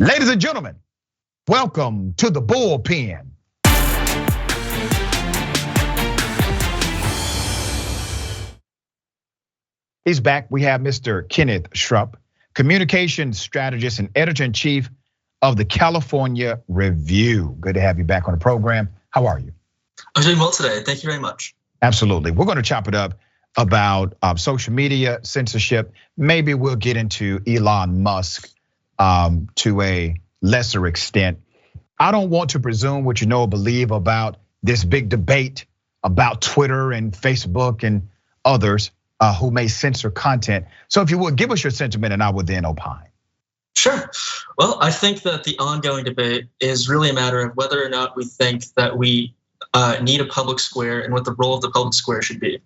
Ladies and gentlemen, welcome to the Bullpen. He's back. We have Mr. Kenneth Schrupp, communications strategist and editor-in-chief of the California Review. Good to have you back on the program. How are you? I'm doing well today. Thank you very much. Absolutely. We're going to chop it up about social media censorship. Maybe we'll get into Elon Musk to a lesser extent. I don't want to presume what you know or believe about this big debate about Twitter and Facebook and others who may censor content. So if you would, give us your sentiment and I would then opine. Sure. Well, I think that the ongoing debate is really a matter of whether or not we think that we need a public square and what the role of the public square should be.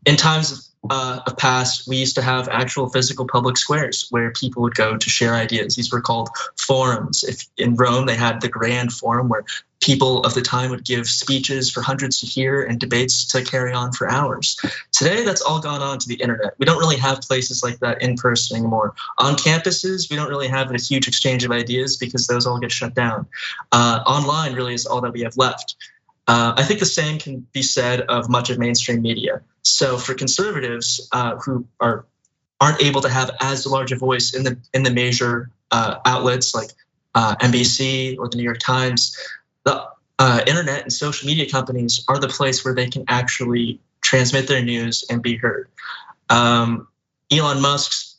In times of past, we used to have actual physical public squares where people would go to share ideas. These were called forums. If in Rome, they had the Grand Forum where people of the time would give speeches for hundreds to hear and debates to carry on for hours. Today, that's all gone on to the internet. We don't really have places like that in person anymore. On campuses, we don't really have a huge exchange of ideas because those all get shut down. Online really is all that we have left. I think the same can be said of much of mainstream media. So for conservatives who aren't able to have as large a voice in the major outlets like NBC or the New York Times, the internet and social media companies are the place where they can actually transmit their news and be heard. Elon Musk's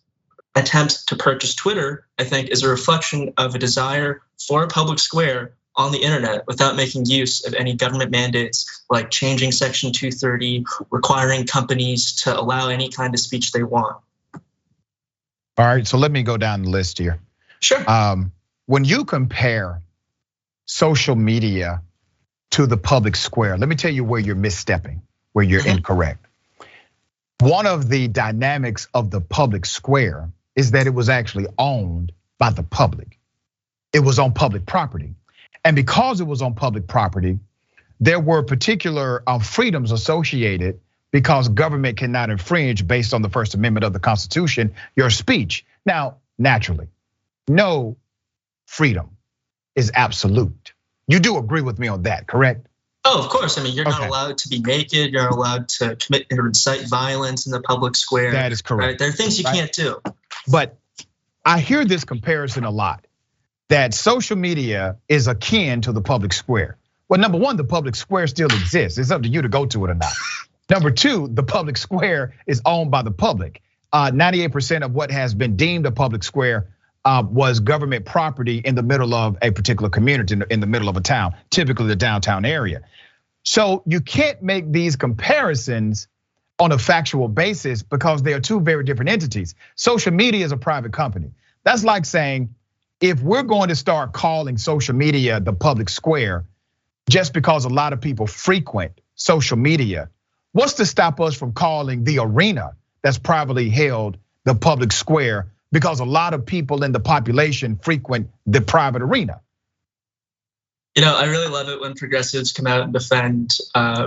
attempt to purchase Twitter, I think, is a reflection of a desire for a public square on the internet without making use of any government mandates like changing Section 230, requiring companies to allow any kind of speech they want. All right, so let me go down the list here. Sure. When you compare social media to the public square, let me tell you where you're misstepping, where you're incorrect. One of the dynamics of the public square is that it was actually owned by the public. It was on public property. And because it was on public property, there were particular freedoms associated because government cannot infringe based on the First Amendment of the Constitution, your speech. Now, naturally, no freedom is absolute. You do agree with me on that, correct? Oh, of course. I mean, you're not allowed to be naked. You're not allowed to commit or incite violence in the public square. That is correct. Right? There are things you can't do. But I hear this comparison a lot, that social media is akin to the public square. Well, number one, the public square still exists. It's up to you to go to it or not. Number two, the public square is owned by the public. 98% of what has been deemed a public square was government property in the middle of a particular community, in the middle of a town, typically the downtown area. So you can't make these comparisons on a factual basis because they are two very different entities. Social media is a private company. That's like saying, if we're going to start calling social media the public square, just because a lot of people frequent social media, what's to stop us from calling the arena that's privately held the public square because a lot of people in the population frequent the private arena? You know, I really love it when progressives come out and defend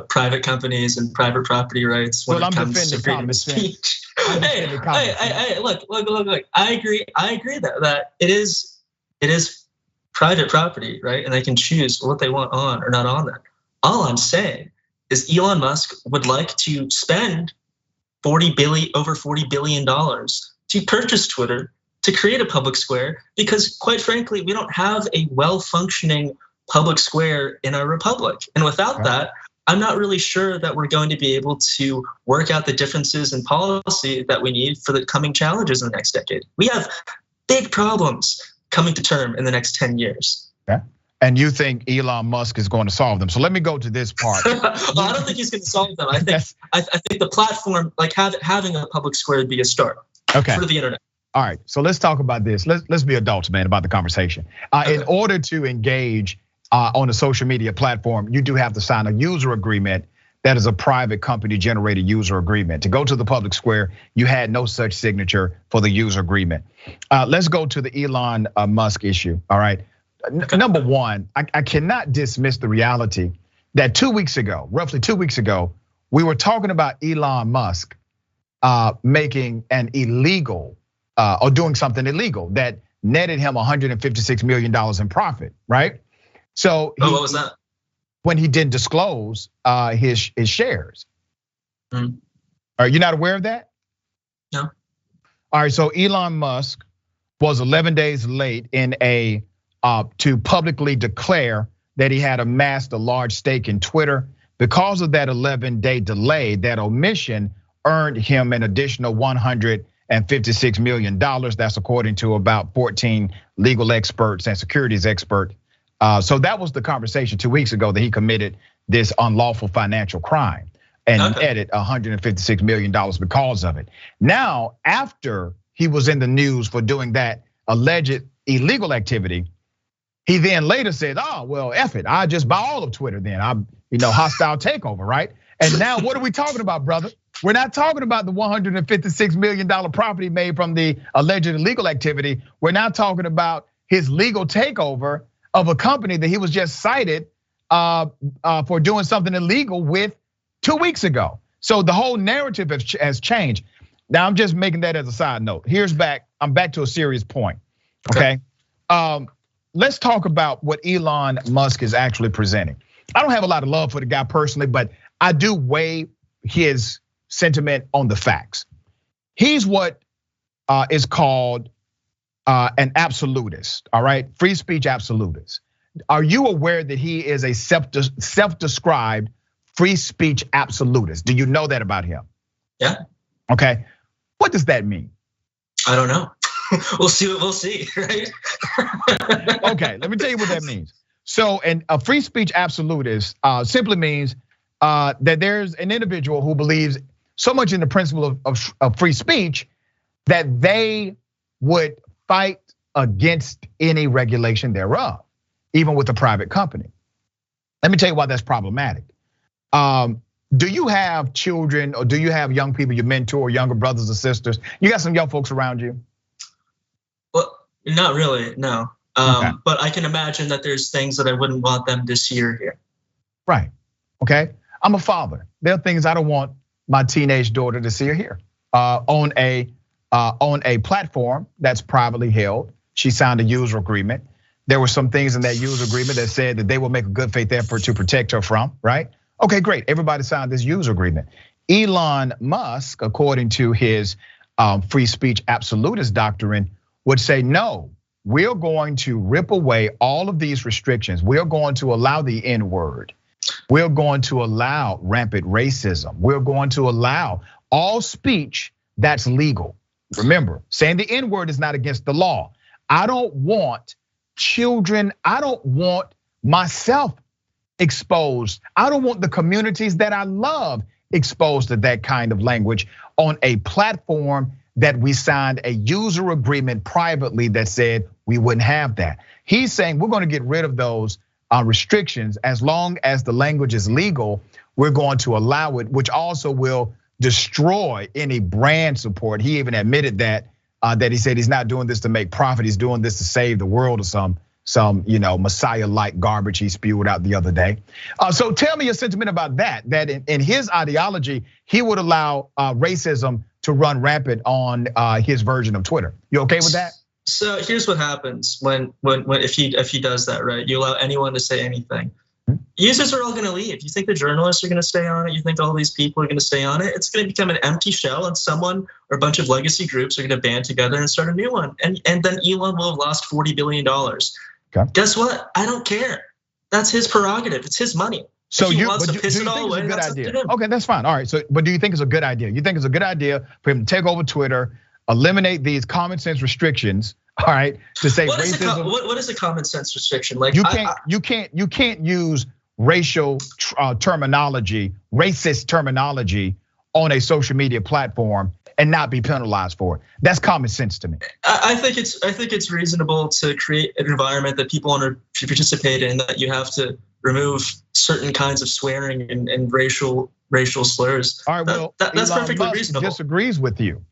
private companies and private property rights when it comes to freedom of speech. Hey, look. I agree that it is private property, right? And they can choose what they want on or not on that. All I'm saying is Elon Musk would like to spend over $40 billion to purchase Twitter, to create a public square, because quite frankly, we don't have a well-functioning public square in our republic. And without that, I'm not really sure that we're going to be able to work out the differences in policy that we need for the coming challenges in the next decade. We have big problems coming to term in the next 10 years. Okay. And you think Elon Musk is going to solve them? So let me go to this part. Well, I don't think he's going to solve them. I think the platform, like having a public square, would be a start. Okay. For the internet. All right. So let's talk about this. Let's be adults, man, about the conversation. In order to engage on a social media platform, you do have to sign a user agreement. That is a private company generated user agreement. To go to the public square, you had no such signature for the user agreement. Let's go to the Elon Musk issue. All right. Number one, I cannot dismiss the reality that 2 weeks ago, roughly 2 weeks ago, we were talking about Elon Musk making an illegal or doing something illegal that netted him $156 million in profit, right? So what was that? When he didn't disclose his shares. Mm. Are you not aware of that? No. All right, so Elon Musk was 11 days late in to publicly declare that he had amassed a large stake in Twitter. Because of that 11-day delay, that omission earned him an additional $156 million. That's according to about 14 legal experts and securities experts. So that was the conversation 2 weeks ago, that he committed this unlawful financial crime and netted $156 million because of it. Now, after he was in the news for doing that alleged illegal activity, he then later said, "Oh, well, F it, I just buy all of Twitter then. I'm, hostile takeover, right?" And now what are we talking about, brother? We're not talking about the $156 million profit he made from the alleged illegal activity. We're now talking about his legal takeover of a company that he was just cited for doing something illegal with 2 weeks ago. So the whole narrative has changed. Now I'm just making that as a side note. I'm back to a serious point, okay? Let's talk about what Elon Musk is actually presenting. I don't have a lot of love for the guy personally, but I do weigh his sentiment on the facts. He's what is called an absolutist, all right? Free speech absolutist. Are you aware that he is a self-described free speech absolutist? Do you know that about him? Yeah. Okay, what does that mean? I don't know. We'll see what we'll see, right? Okay, let me tell you what that means. So, and a free speech absolutist simply means that there's an individual who believes so much in the principle of free speech that they would fight against any regulation thereof, even with a private company. Let me tell you why that's problematic. Do you have children or do you have young people you mentor, younger brothers or sisters? You got some young folks around you? Well, not really, no. Okay. But I can imagine that there's things that I wouldn't want them to see or hear. Right, okay. I'm a father. There are things I don't want my teenage daughter to see or hear. On a platform that's privately held, she signed a user agreement. There were some things in that user agreement that said that they will make a good faith effort to protect her from, right? Okay, great, everybody signed this user agreement. Elon Musk, according to his free speech absolutist doctrine, would say, no, we're going to rip away all of these restrictions. We're going to allow the N-word. We're going to allow rampant racism. We're going to allow all speech that's legal. Remember, saying the N-word is not against the law. I don't want children, I don't want myself exposed. I don't want the communities that I love exposed to that kind of language on a platform that we signed a user agreement privately that said we wouldn't have that. He's saying we're going to get rid of those restrictions as long as the language is legal. We're going to allow it, which also will destroy any brand support. He even admitted that he said he's not doing this to make profit. He's doing this to save the world or some Messiah-like garbage he spewed out the other day. So tell me your sentiment about that. That in his ideology, he would allow racism to run rampant on his version of Twitter. You okay with that? So here's what happens when if he does that, right? You allow anyone to say anything. Users are all going to leave. You think the journalists are going to stay on it? You think all these people are going to stay on it? It's going to become an empty shell, and someone or a bunch of legacy groups are going to band together and start a new one. And then Elon will have lost $40 billion. Okay. Guess what? I don't care. That's his prerogative. It's his money. So do you think it's a good idea? Okay, that's fine. All right. So, but do you think it's a good idea? You think it's a good idea for him to take over Twitter, eliminate these common sense restrictions? All right, to say racism. What is a common sense restriction? Like you can't use racial terminology, racist terminology on a social media platform and not be penalized for it. That's common sense to me. I think it's reasonable to create an environment that people want to participate in, that you have to remove certain kinds of swearing and racial slurs. All right, well, that's Elon perfectly Musk reasonable. Disagrees with you.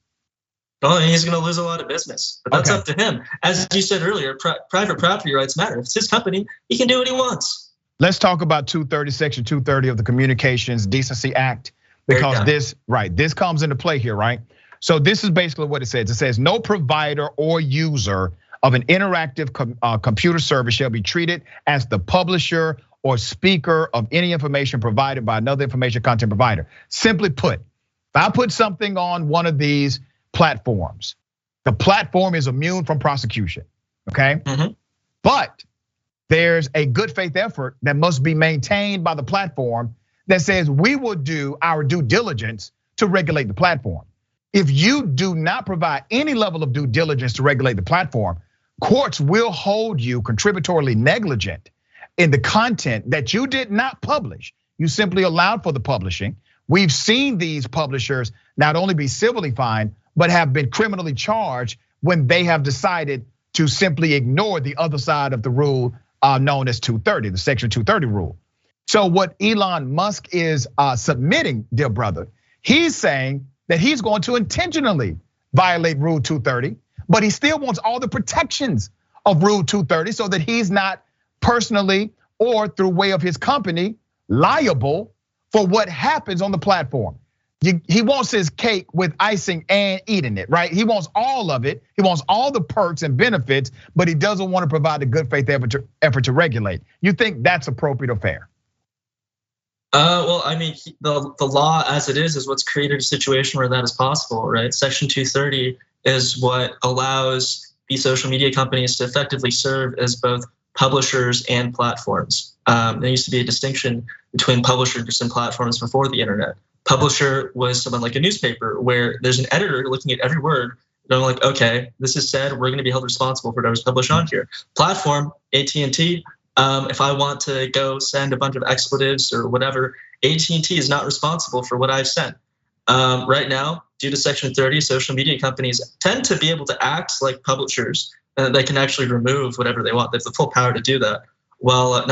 Well, he's going to lose a lot of business, but that's up to him. As you said earlier, private property rights matter. If it's his company, he can do what he wants. Let's talk about Section 230 of the Communications Decency Act, because this comes into play here, right? So this is basically what it says. It says no provider or user of an interactive computer service shall be treated as the publisher or speaker of any information provided by another information content provider. Simply put, if I put something on one of these platforms, the platform is immune from prosecution, okay? But there's a good faith effort that must be maintained by the platform that says we will do our due diligence to regulate the platform. If you do not provide any level of due diligence to regulate the platform, courts will hold you contributory negligent in the content that you did not publish. You simply allowed for the publishing. We've seen these publishers not only be civilly fined, but have been criminally charged when they have decided to simply ignore the other side of the rule known as 230, the Section 230 rule. So what Elon Musk is submitting, dear brother, he's saying that he's going to intentionally violate Rule 230, but he still wants all the protections of Rule 230 so that he's not personally or through way of his company liable for what happens on the platform. He wants his cake with icing and eating it, right? He wants all of it. He wants all the perks and benefits, but he doesn't want to provide the good faith effort to regulate. You think that's appropriate or fair? Well, I mean, the law as it is what's created a situation where that is possible, right? Section 230 is what allows these social media companies to effectively serve as both publishers and platforms. There used to be a distinction between publishers and platforms before the internet. Publisher was someone like a newspaper where there's an editor looking at every word. They're like, okay, this is said, we're going to be held responsible for whatever's published on here. Platform, AT&T, if I want to go send a bunch of expletives or whatever, AT&T is not responsible for what I've sent. Right now, due to Section 30, social media companies tend to be able to act like publishers. They can actually remove whatever they want. They have the full power to do that, while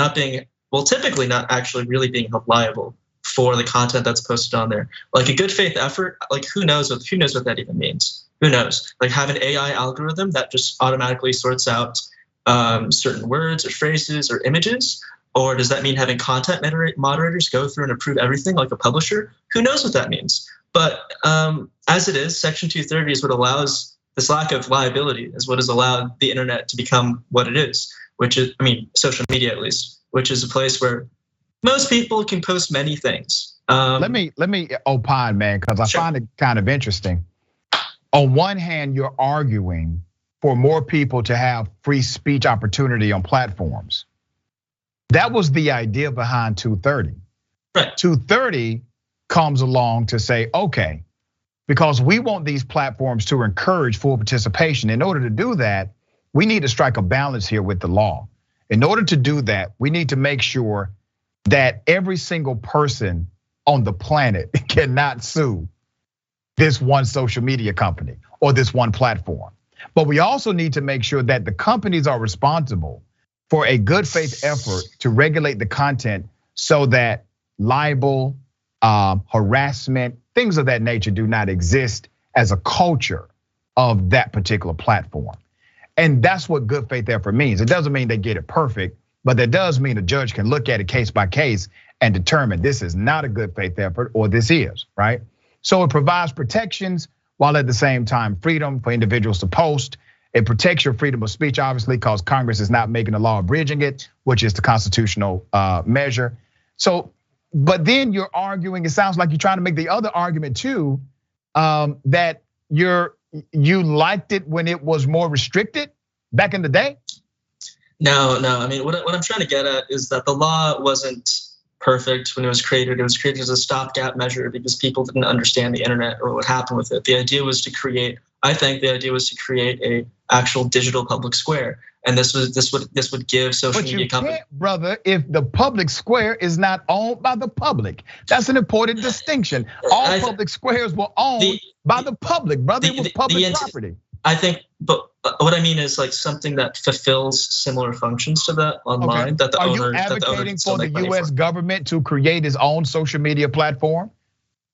typically not actually really being held liable for the content that's posted on there. Like a good faith effort, like who knows what that even means? Who knows? Like have an AI algorithm that just automatically sorts out certain words or phrases or images? Or does that mean having content moderators go through and approve everything like a publisher? Who knows what that means? But as it is, Section 230 is what allows this lack of liability, is what has allowed the internet to become what it is, which is, I mean, social media at least, which is a place where most people can post many things. Let me opine, man, because I find it kind of interesting. On one hand, you're arguing for more people to have free speech opportunity on platforms. That was the idea behind 230. Right. 230 comes along to say, okay, because we want these platforms to encourage full participation. In order to do that, we need to strike a balance here with the law. In order to do that, we need to make sure that every single person on the planet cannot sue this one social media company or this one platform. But we also need to make sure that the companies are responsible for a good faith effort to regulate the content so that libel, harassment, things of that nature do not exist as a culture of that particular platform. And that's what good faith effort means. It doesn't mean they get it perfect, but that does mean a judge can look at it case by case and determine this is not a good faith effort or this is, right? So it provides protections while at the same time freedom for individuals to post. It protects your freedom of speech, obviously, because Congress is not making a law abridging it, which is the constitutional measure. So, but then you're arguing, it sounds like you're trying to make the other argument too, that you liked it when it was more restricted back in the day? No, I mean, what I'm trying to get at is that the law wasn't perfect when it was created. It was created as a stopgap measure because people didn't understand the internet or what happened with it. The idea was to create, I think the idea was to create a actual digital public square. And this would give social media companies. Brother, if the public square is not owned by the public, that's an important distinction. All public squares were owned by the public, brother. It was public property. I think, but what I mean is like something that fulfills similar functions to that online. Okay. That the Are owner, you advocating for the U.S. government to create its own social media platform?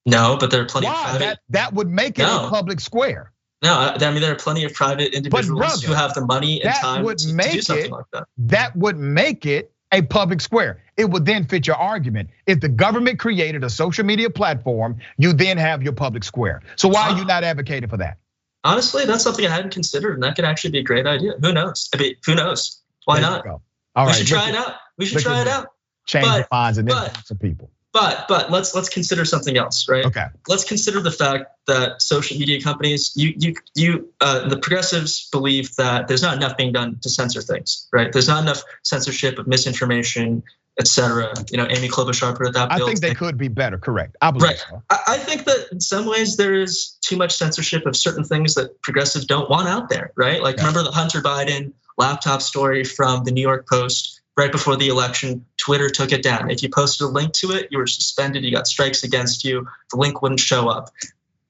No, but there are plenty of private. That would make it a public square. No, I mean there are plenty of private individuals who have the money and time to do something like that. That would make it a public square. It would then fit your argument. If the government created a social media platform, you then have your public square. So why are you not advocating for that? Honestly, that's something I hadn't considered, and that could actually be a great idea. Who knows? I mean, who knows? Why not? All right, we should try it out. We should try it out. Change the minds and influence of people. But let's consider something else, right? Okay. Let's consider the fact that social media companies, the progressives believe that there's not enough being done to censor things, right? There's not enough censorship of misinformation, etc. Amy Klobuchar put it that bill. I think they could be better. Correct. I believe so. I think that in some ways there is too much censorship of certain things that progressives don't want out there, right? Like remember the Hunter Biden laptop story from the New York Post right before the election? Twitter took it down. If you posted a link to it, you were suspended. You got strikes against you. The link wouldn't show up.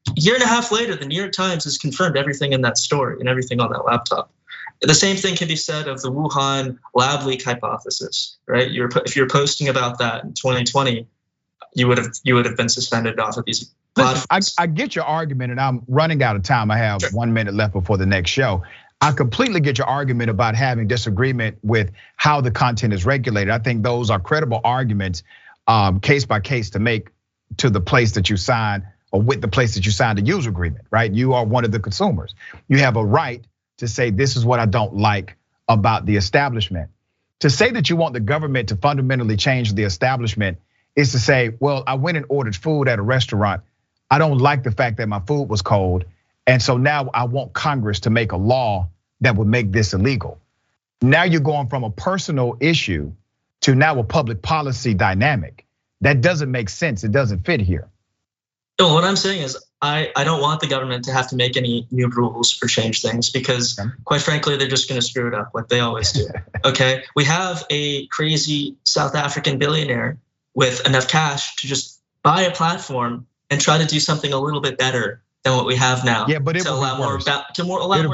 A year and a half later, the New York Times has confirmed everything in that story and everything on that laptop. The same thing can be said of the Wuhan lab leak hypothesis, right? If you're posting about that in 2020, you would have been suspended off of these platforms. I get your argument, and I'm running out of time. I have 1 minute left before the next show. I completely get your argument about having disagreement with how the content is regulated. I think those are credible arguments, case by case, to make to the place that you sign or with the place that you signed a user agreement, right? You are one of the consumers. You have a right to say, this is what I don't like about the establishment. To say that you want the government to fundamentally change the establishment is to say, well, I went and ordered food at a restaurant. I don't like the fact that my food was cold. And so now I want Congress to make a law that would make this illegal. Now you're going from a personal issue to now a public policy dynamic. That doesn't make sense. It doesn't fit here. No, what I'm saying is I don't want the government to have to make any new rules or change things because quite frankly, they're just gonna screw it up like they always do, okay? We have a crazy South African billionaire with enough cash to just buy a platform and try to do something a little bit better than what we have now. Yeah, but it will allow be worse.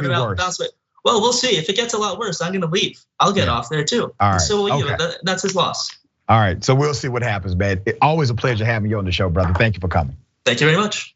more bounce rate. Well, we'll see. If it gets a lot worse, I'm gonna leave. I'll get off there too. All right. So will you. That's his loss. All right, so we'll see what happens, man. Always a pleasure having you on the show, brother. Thank you for coming. Thank you very much.